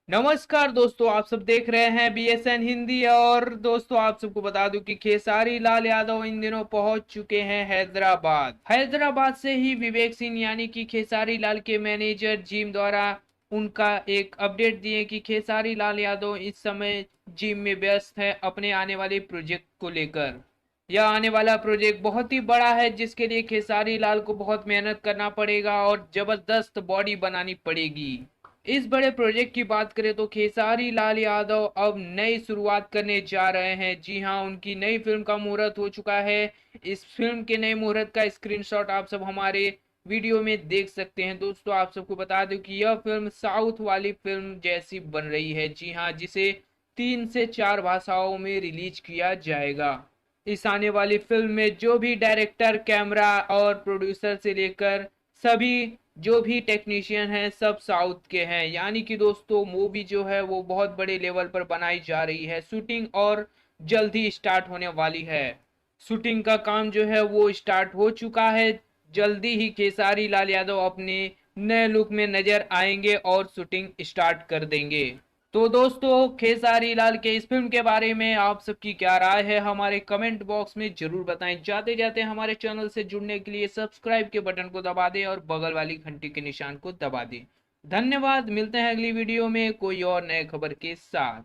नमस्कार दोस्तों, आप सब देख रहे हैं बीएसएन हिंदी। और दोस्तों, आप सबको बता दूं कि खेसारी लाल यादव इन दिनों पहुंच चुके हैं हैदराबाद से ही विवेक सिंह यानी कि खेसारी लाल के मैनेजर जिम द्वारा उनका एक अपडेट दिए कि खेसारी लाल यादव इस समय जिम में व्यस्त है अपने आने वाले प्रोजेक्ट को लेकर। यह आने वाला प्रोजेक्ट बहुत ही बड़ा है जिसके लिए खेसारी लाल को बहुत मेहनत करना पड़ेगा और जबरदस्त बॉडी बनानी पड़ेगी। इस बड़े प्रोजेक्ट की बात करें तो खेसारी लाल यादव अब नई शुरुआत करने जा रहे हैं। जी हां, उनकी नई फिल्म का मुहूर्त हो चुका है। इस फिल्म के नए मुहूर्त का स्क्रीनशॉट आप सब हमारे वीडियो में देख सकते हैं। दोस्तों, आप सबको बता दूं कि यह फिल्म साउथ वाली फिल्म जैसी बन रही है। जी हां, जिसे 3 से 4 भाषाओं में रिलीज किया जाएगा। इस आने वाली फिल्म में जो भी डायरेक्टर, कैमरा और प्रोड्यूसर से लेकर सभी जो भी टेक्नीशियन हैं सब साउथ के हैं। यानी कि दोस्तों, मूवी जो है वो बहुत बड़े लेवल पर बनाई जा रही है। शूटिंग और जल्द ही स्टार्ट होने वाली है। शूटिंग का काम जो है वो स्टार्ट हो चुका है। जल्दी ही खेसारी लाल यादव अपने नए लुक में नजर आएंगे और शूटिंग स्टार्ट कर देंगे। तो दोस्तों, खेसारी लाल के इस फिल्म के बारे में आप सबकी क्या राय है हमारे कमेंट बॉक्स में जरूर बताएं। जाते जाते हमारे चैनल से जुड़ने के लिए सब्सक्राइब के बटन को दबा दें और बगल वाली घंटी के निशान को दबा दें। धन्यवाद। मिलते हैं अगली वीडियो में कोई और नए खबर के साथ।